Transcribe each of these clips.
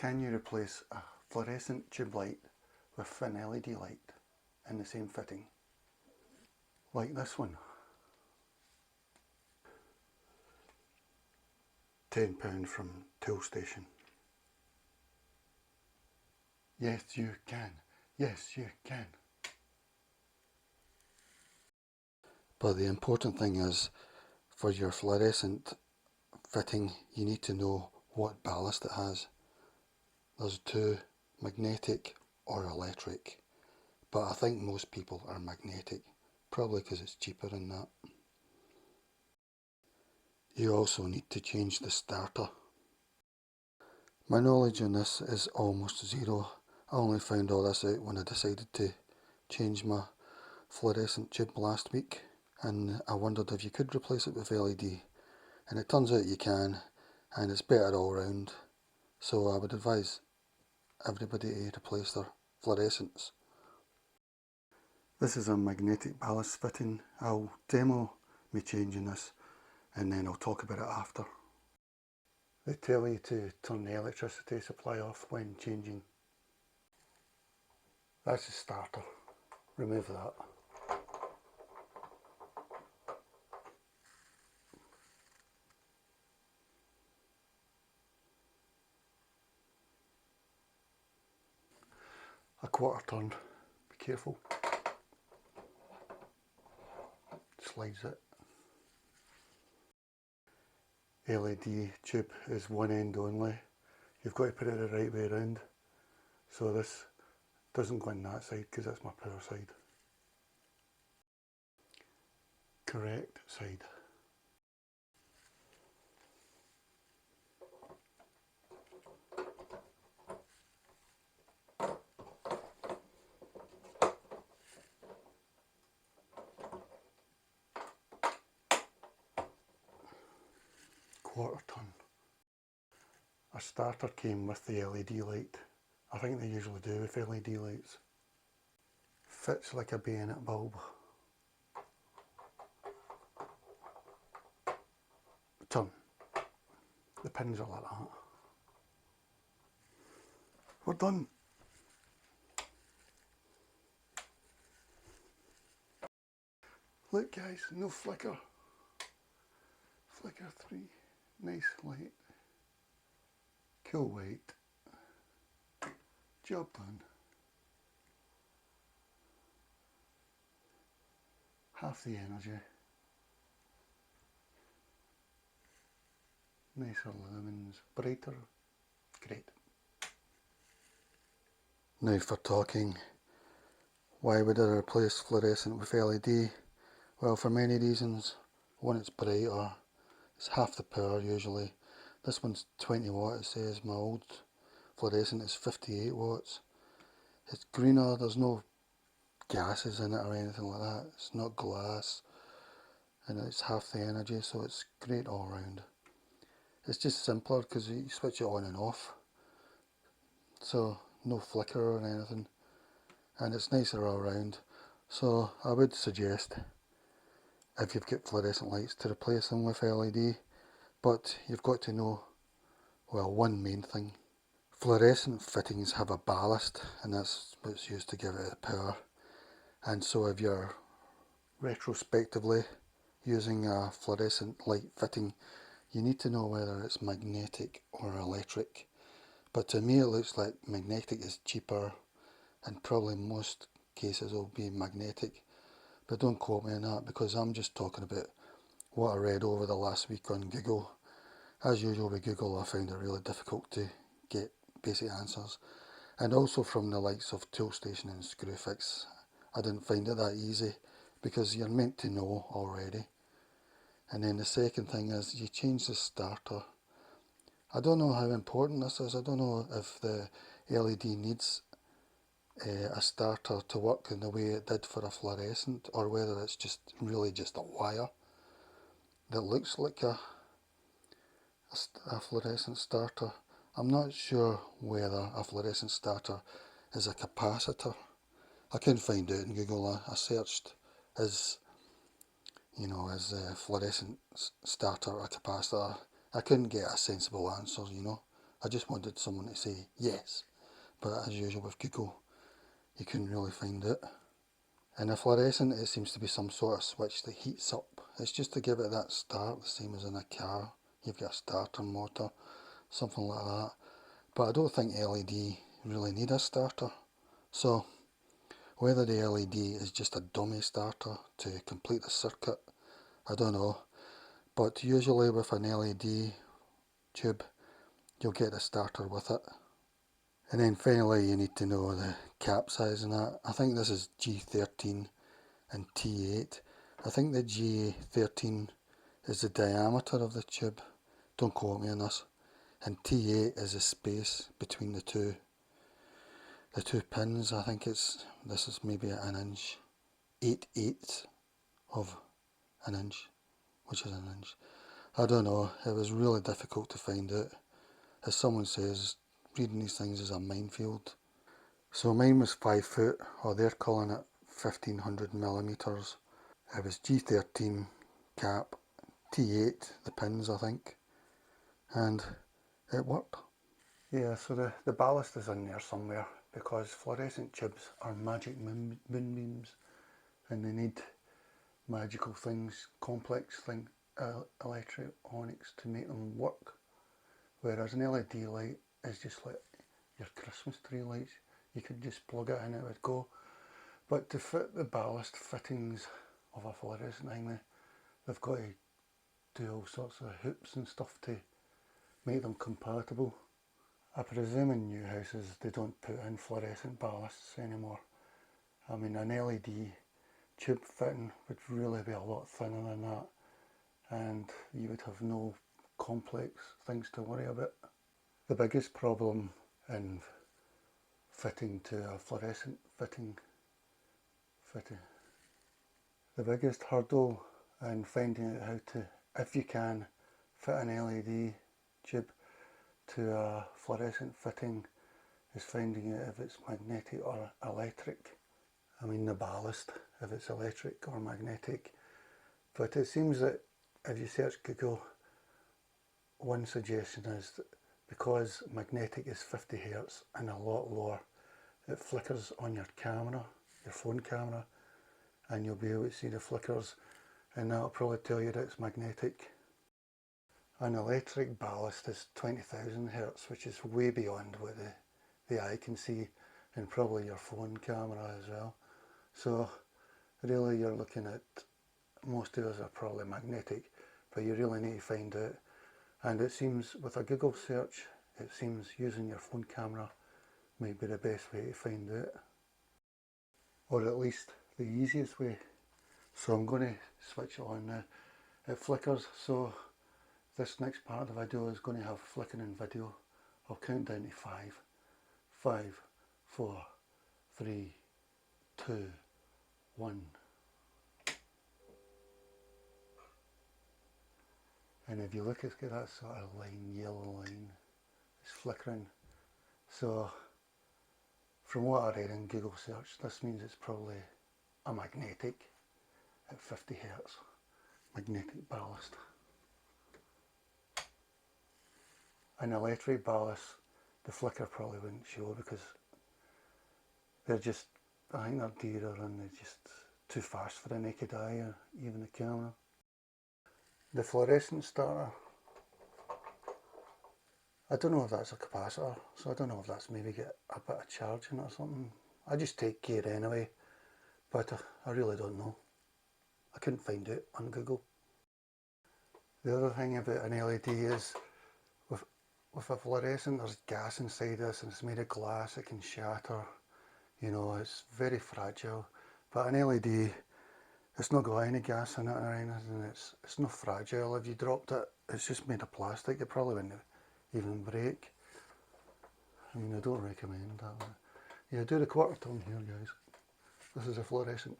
Can you replace a fluorescent tube light with an LED light in the same fitting? Like this one. £10 from Toolstation. Yes, you can. Yes, you can. But the important thing is, for your fluorescent fitting, you need to know what ballast it has. There's two, magnetic or electric. But I think most people are magnetic, probably because it's cheaper than that. You also need to change the starter. My knowledge on this is almost zero. I only found all this out when I decided to change my fluorescent tube last week, and I wondered if you could replace it with LED, and it turns out you can, and it's better all round. So I would advise everybody to replace their fluorescents. This is a magnetic ballast fitting. I'll demo me changing this and then I'll talk about it after. They tell you to turn the electricity supply off when changing. That's the starter. Remove that. A quarter turn. Be careful. Slides it. LED tube is one end only. You've got to put it the right way around. So this doesn't go on that side because that's my power side. Correct side. Quarter ton. A starter came with the LED light. I think they usually do with LED lights. Fits like a bayonet bulb. Turn. The pins are like that. We're done. Look guys, no flicker. Flicker 3. Nice light. Cool white. Job done. Half the energy. Nicer lumens. Brighter. Great. Now for talking. Why would I replace fluorescent with LED? Well, for many reasons. One, it's brighter. It's half the power usually. This one's 20 watt, it says. My old fluorescent is 58 watts. It's greener, there's no gases in it or anything like that. It's not glass. And it's half the energy, so it's great all round. It's just simpler because you switch it on and off. So no flicker or anything. And it's nicer all round. So I would suggest, if you've got fluorescent lights, to replace them with LED. But you've got to know, well, one main thing. Fluorescent fittings have a ballast, and that's what's used to give it the power. And so if you're retrospectively using a fluorescent light fitting, you need to know whether it's magnetic or electric. But to me it looks like magnetic is cheaper, and probably most cases will be magnetic. But don't quote me on that, because I'm just talking about what I read over the last week on Google. As usual with Google, I found it really difficult to get basic answers. And also from the likes of Toolstation and Screwfix, I didn't find it that easy, because you're meant to know already. And then the second thing is, you change the starter. I don't know how important this is. I don't know if the LED needs a starter to work in the way it did for a fluorescent, or whether it's just really just a wire that looks like a fluorescent starter. I'm not sure whether a fluorescent starter is a capacitor. I couldn't find out in Google. I searched is a fluorescent starter a capacitor. I couldn't get a sensible answer, I just wanted someone to say yes, but as usual with Google, you couldn't really find it. In a fluorescent, it seems to be some sort of switch that heats up. It's just to give it that start, the same as in a car. You've got a starter motor, something like that. But I don't think LED really need a starter. So whether the LED is just a dummy starter to complete the circuit, I don't know. But usually with an LED tube, you'll get a starter with it. And then finally you need to know the cap size and that. I think this is G13 and T8. I think the G13 is the diameter of the tube, don't quote me on this, and T8 is the space between the two pins. I think this is maybe an inch, 8/8 of an inch, which is an inch. I don't know, it was really difficult to find out. As someone says, reading these things is a minefield. So mine was 5 foot, or they're calling it 1500 millimeters. It was G13 cap, T8 the pins I think, and it worked. Yeah, so the ballast is in there somewhere, because fluorescent tubes are magic moonbeams and they need magical things, complex electronics to make them work. Whereas an LED light is just like your Christmas tree lights. You could just plug it in, it would go. But to fit the ballast fittings of a fluorescent thing, they've got to do all sorts of hoops and stuff to make them compatible. I presume in new houses they don't put in fluorescent ballasts anymore. I mean, an LED tube fitting would really be a lot thinner than that, and you would have no complex things to worry about. The biggest problem in fitting to a fluorescent the biggest hurdle in finding out how to, if you can, fit an LED tube to a fluorescent fitting is finding out if it's magnetic or electric. I mean the ballast, if it's electric or magnetic. But it seems that if you search Google, one suggestion is that because magnetic is 50 Hz and a lot lower, it flickers on your camera, your phone camera, and you'll be able to see the flickers, and that'll probably tell you that it's magnetic. An electric ballast is 20,000 Hz, which is way beyond what the eye can see, and probably your phone camera as well. So really you're looking at, most of us are probably magnetic, but you really need to find out. And it seems with a Google search, it seems using your phone camera might be the best way to find out, or at least the easiest way. So I'm going to switch it on now. It flickers, so this next part of the video is going to have flickering video. I'll count down to 5. 5, 4, 3, 2, 1. And if you look, it's got that sort of line, yellow line. It's flickering. So from what I read in Google search, this means it's probably a magnetic at 50 Hz. Magnetic ballast. An electric ballast, the flicker probably wouldn't show because they're just, I think they're dearer and they're just too fast for the naked eye or even the camera. The fluorescent starter, I don't know if that's a capacitor, so I don't know if that's maybe get a bit of charge in it or something. I just take care anyway, but I really don't know. I couldn't find it on Google. The other thing about an LED is with a fluorescent there's gas inside this and it's made of glass, it can shatter, you know, it's very fragile. But an LED, it's not got any gas in it or anything, it's not fragile. If you dropped it, it's just made of plastic, it probably wouldn't even break. I mean, I don't recommend that one. Yeah, do the quarter turn here guys. This is a fluorescent.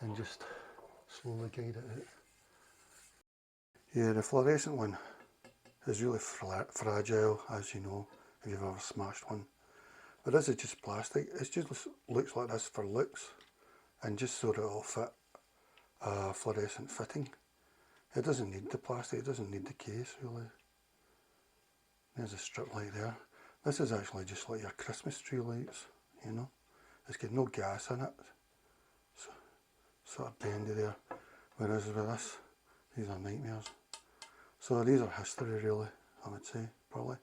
And just slowly guide it out. Yeah, the fluorescent one is really fragile, as you know, if you've ever smashed one. But this is just plastic. It just looks like this for looks, and just so that it'll fit a fluorescent fitting. It doesn't need the plastic, it doesn't need the case really. There's a strip light there. This is actually just like your Christmas tree lights, you know. It's got no gas in it, so sort of bendy there. Whereas with this, these are nightmares. So these are history really, I would say, probably.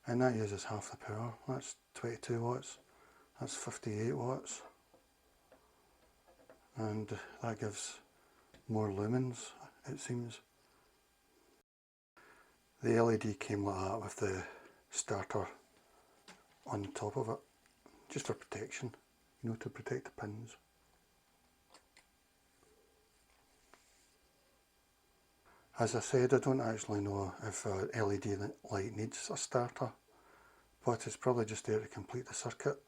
And that uses half the power. That's 22 watts. That's 58 watts. And that gives more lumens, it seems. The LED came like that with the starter on top of it, just for protection, you know, to protect the pins. As I said, I don't actually know if a LED light needs a starter, but it's probably just there to complete the circuit.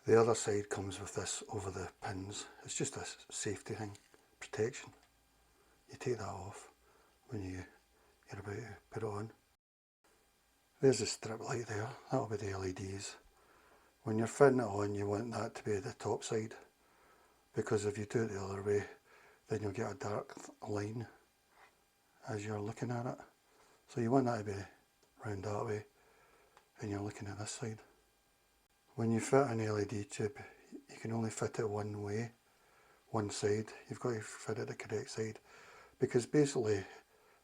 The other side comes with this over the pins. It's just a safety thing, protection. You take that off when you're about to put it on. There's the strip light there, that'll be the LEDs. When you're fitting it on, you want that to be the top side, because if you do it the other way, then you'll get a dark line as you're looking at it. So you want that to be round that way, and you're looking at this side. When you fit an LED tube, you can only fit it one way, one side. You've got to fit it the correct side, because basically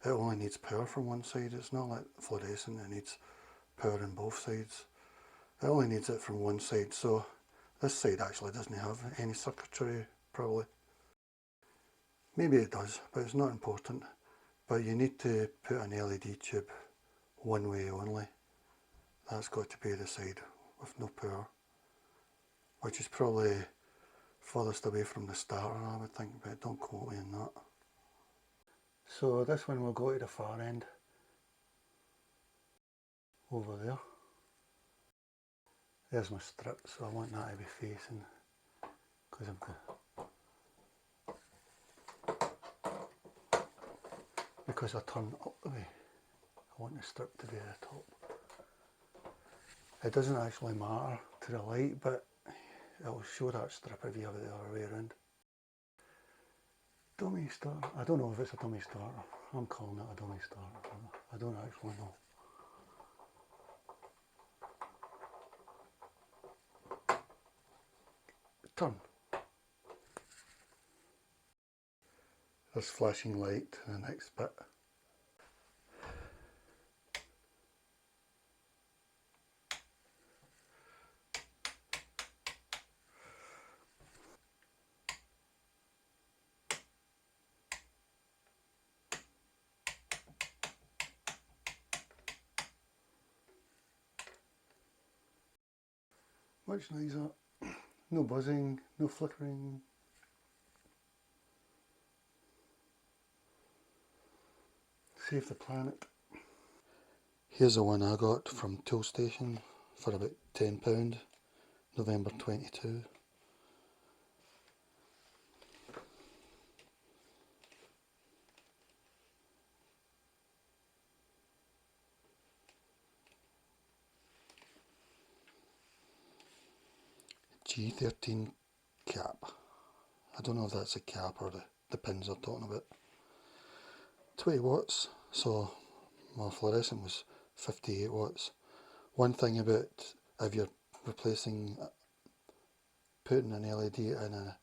it only needs power from one side. It's not like fluorescent, it needs power on both sides. It only needs it from one side, so this side actually doesn't have any circuitry, probably. Maybe it does, but it's not important. But you need to put an LED tube one way only. That's got to be the side with no power, which is probably furthest away from the starter, I would think, but don't quote me on that. So this one will go to the far end, over there. There's my strip, so I want that to be facing, because of because I turn up the way, I want the strip to be at the top. It doesn't actually matter to the light, but it'll show that strip if you have it the other way around. Dummy starter. I don't know if it's a dummy starter. I'm calling it a dummy starter. I don't actually know. Turn. There's flashing light to the next bit. Much nicer. No buzzing, no flickering. Save the planet. Here's the one I got from Toolstation for about £10, November 22. G13 cap. I don't know if that's a cap or the pins I'm talking about. 20 watts, so my fluorescent was 58 watts. One thing about if you're putting an LED in a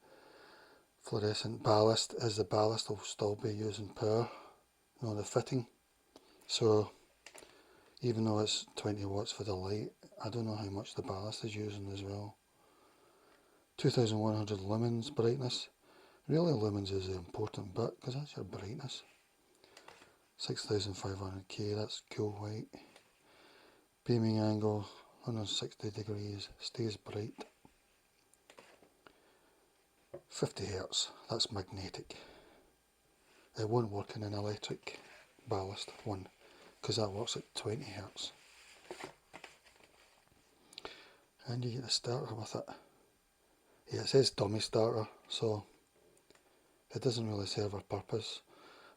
fluorescent ballast is the ballast will still be using power, you know, the fitting. So even though it's 20 watts for the light, I don't know how much the ballast is using as well. 2100 lumens brightness. Really lumens is the important bit because that's your brightness. 6500K, that's cool white. Beaming angle 160 degrees, stays bright. 50 Hz, that's magnetic. It won't work in an electric ballast one because that works at 20 Hz. And you get the starter with it. Yeah, it says dummy starter, so it doesn't really serve a purpose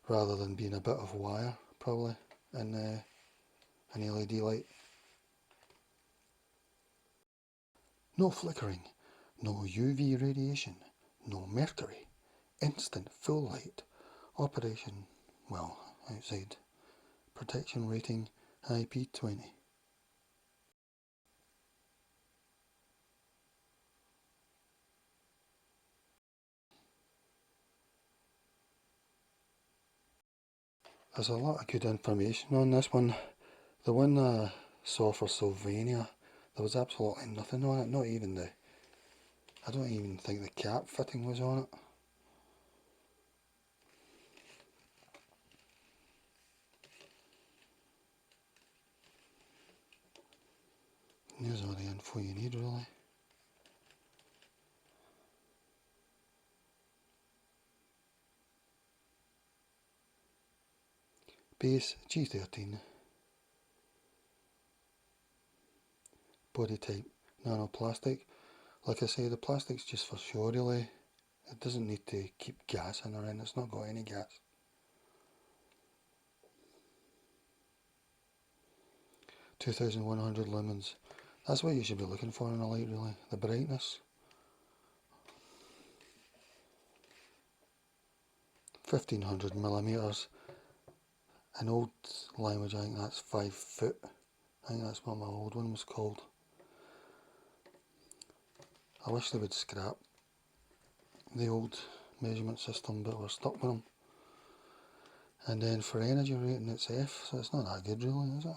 rather than being a bit of wire probably in an LED light. No flickering, no UV radiation, no mercury, instant full light, operation, well, outside, protection rating IP20. There's a lot of good information on this one. The one I saw for Sylvania, there was absolutely nothing on it, not even the, I don't even think the cap fitting was on it. Here's all the info you need really. Base G13. Body type nanoplastic. Like I say, the plastic's just for show really. It doesn't need to keep gas in or in, it's not got any gas. (2100 lumens). That's what you should be looking for in a light really, the brightness. 1500 millimeters. In old language I think that's 5 foot. I think that's what my old one was called. I wish they would scrap the old measurement system, but we're stuck with them. And then for energy rating it's F, so it's not that good really, is it?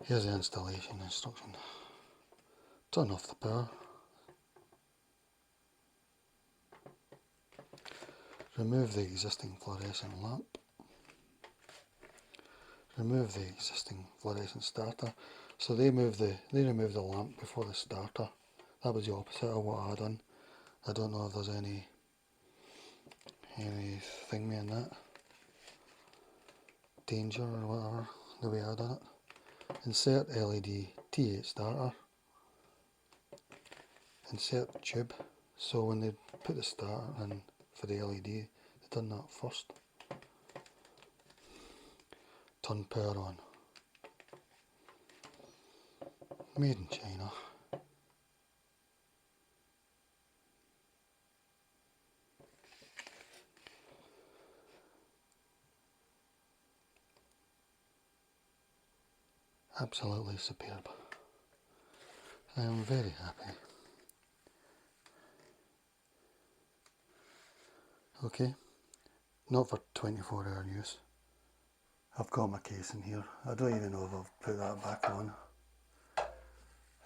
Here's the installation instruction. Turn off the power. Remove the existing fluorescent lamp. Remove the existing fluorescent starter. So they removed the lamp before the starter. That was the opposite of what I done. I don't know if there's anything in that. Danger or whatever, the way I done it. Insert LED T8 starter. Insert tube. So when they put the starter in for the LED, they done that first. Turn power on. Made in China. Absolutely superb. I am very happy. Okay, not for 24-hour use. I've got my case in here. I don't even know if I've put that back on.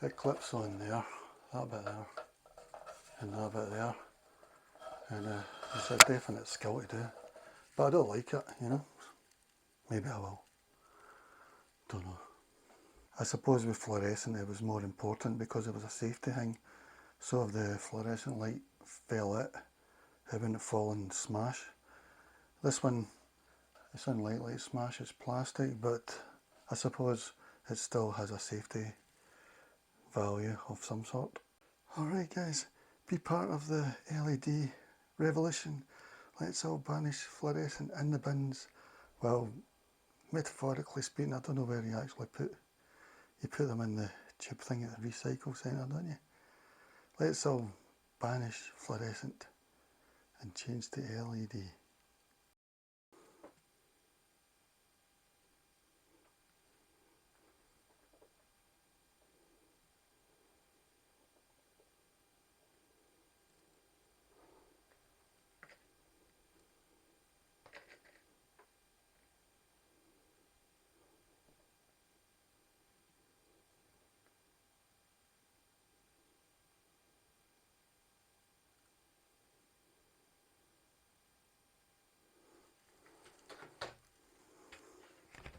It clips on there, that bit there, and that bit there. And it's a definite skill to do. But I don't like it, you know. Maybe I will. Don't know. I suppose with fluorescent it was more important because it was a safety thing. So if the fluorescent light fell out, it wouldn't fall and smash. This one, it's unlikely to smash, it's plastic, but I suppose it still has a safety value of some sort. Alright guys, be part of the LED revolution. Let's all banish fluorescent in the bins. Well, metaphorically speaking, I don't know where you actually you put them in the tube thing at the recycle centre, don't you? Let's all banish fluorescent and change to LED.